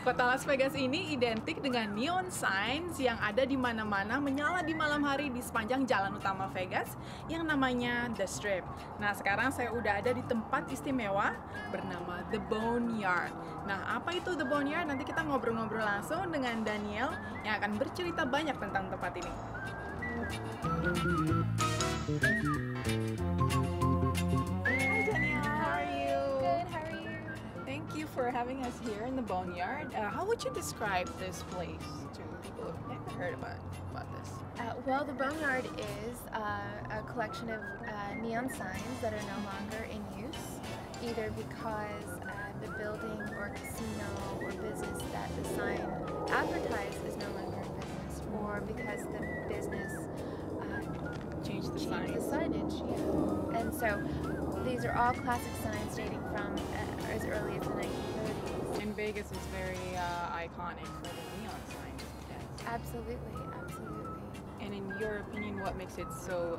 Kota Las Vegas ini identik dengan neon signs yang ada di mana-mana, menyala di malam hari di sepanjang jalan utama Vegas yang namanya The Strip. Nah, sekarang saya udah ada di tempat istimewa bernama The Boneyard. Nah, apa itu The Boneyard? Nanti kita ngobrol-ngobrol langsung dengan Daniel yang akan bercerita banyak tentang tempat ini. Hi Daniel, how are you? Good, how are you? Thank you for having us here in the Boneyard. How would you describe this place to people who've never heard about this? Well, the Boneyard is a collection of neon signs that are no longer in use, either because the building or casino or business that the sign advertised is no longer in business, or because the business Change the signage. Yeah. And so these are all classic signs dating from as early as the 1930s. And Vegas is very iconic for the neon signs. Yes. Absolutely, absolutely. And in your opinion, what makes it so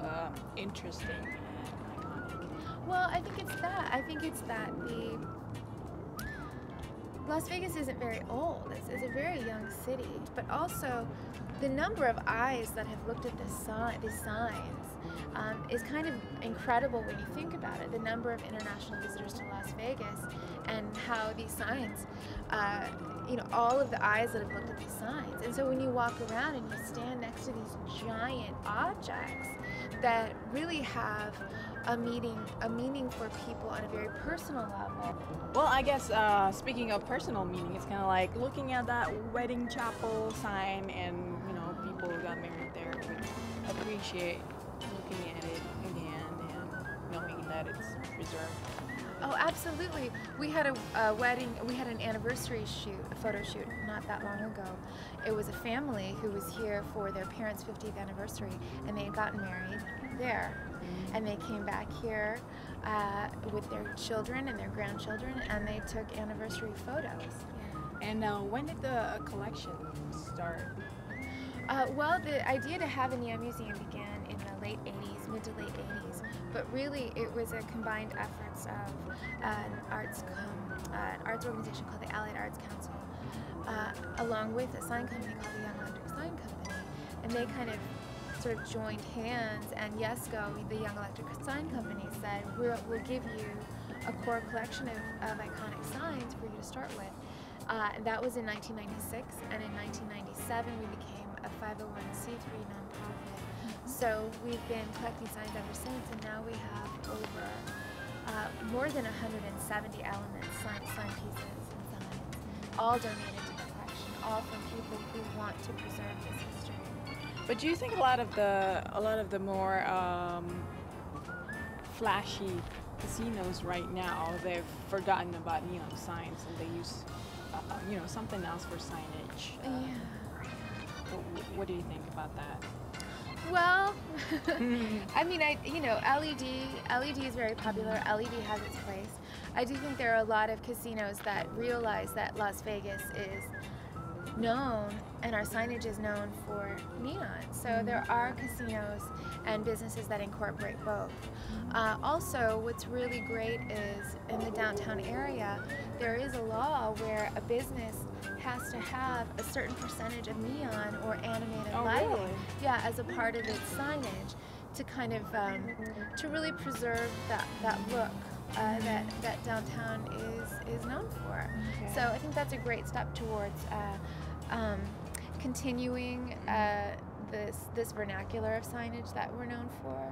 interesting and iconic? Well, I think it's that the Las Vegas isn't very old. It's a very young city, but also the number of eyes that have looked at these signs is kind of incredible when you think about it. The number of international visitors to Las Vegas and how these signs, all of the eyes that have looked at these signs. And so when you walk around and you stand next to these giant objects that really have a meaning for people on a very personal level. Well, I guess speaking of personal meaning, it's kind of like looking at that wedding chapel sign, and people who got married there would appreciate looking at it again and knowing that it's preserved. Oh, absolutely. We had a wedding, we had an anniversary photo shoot not that long ago. It was a family who was here for their parents' 50th anniversary, and they had gotten married there. And they came back here with their children and their grandchildren, and they took anniversary photos. And when did the collection start? Well, the idea to have a neon museum began in the late 80s, mid to late 80s, but really it was a combined efforts of an arts organization called the Allied Arts Council, along with a sign company called the Young Electric Sign Company, and they kind of sort of joined hands, and YESCO, the Young Electric Sign Company, said, we'll give you a core collection of iconic signs for you to start with. That was in 1996, and in 1997 we became a 501c3 nonprofit. So we've been collecting signs ever since, and now we have over more than 170 elements, sign pieces and signs, all donated to the collection, all from people who want to preserve this history. But do you think a lot of the more flashy casinos right now, they've forgotten about neon signs and they use something else for signage? Yeah. What do you think about that? Well, I mean, LED is very popular. LED has its place. I do think there are a lot of casinos that realize that Las Vegas is known and our signage is known for neon. So there are casinos and businesses that incorporate both. Also, what's really great is in the downtown area, there is a law where a business has to have a certain percentage of neon or animated lighting, really? Yeah, as a part of its signage to kind of to really preserve that look that downtown is known for. Okay. So I think that's a great step towards continuing this vernacular of signage that we're known for,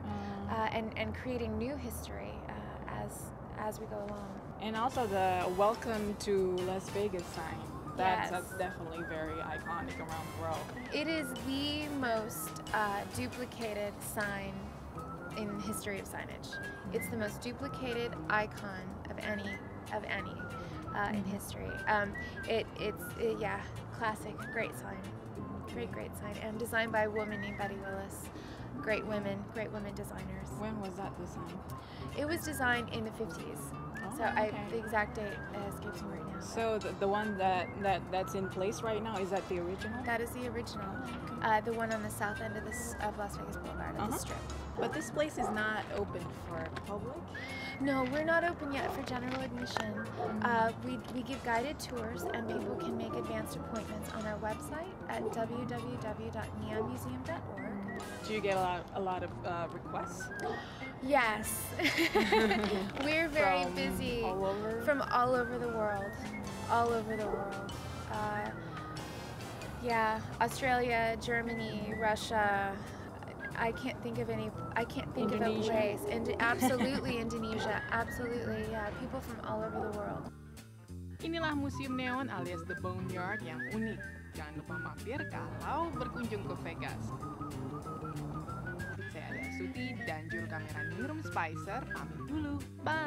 and creating new history as we go along. And also the "Welcome to Las Vegas" sign. That's Yes. definitely very iconic around the world. It is the most duplicated sign in the history of signage. It's the most duplicated icon of any in history. Classic, great sign, great sign, and designed by a woman named Betty Willis. Great women designers. When was that designed? It was designed in the 50s. So Oh, okay. the exact date escapes me right now. So the one that's in place right now, is that the original? That is the original, the one on the south end of Las Vegas Boulevard, of the Strip. But this place is not open for public. No, we're not open yet for general admission. We give guided tours, and people can make advanced appointments on our website at www.neonmuseum.org. Do you get a lot of requests? Yes, we're very From busy all over? from all over the world, all over the world. Yeah, Australia, Germany, Russia. I can't think of a Indonesia? place. Absolutely Indonesia, absolutely. Yeah, people from all over the world. Inilah Museum Neon alias The Boneyard yang unik. Jangan lupa mampir kalau berkunjung ke Vegas. Saya Adalah Suti dan juru kamera Newseum Spicer pamit dulu. Bye!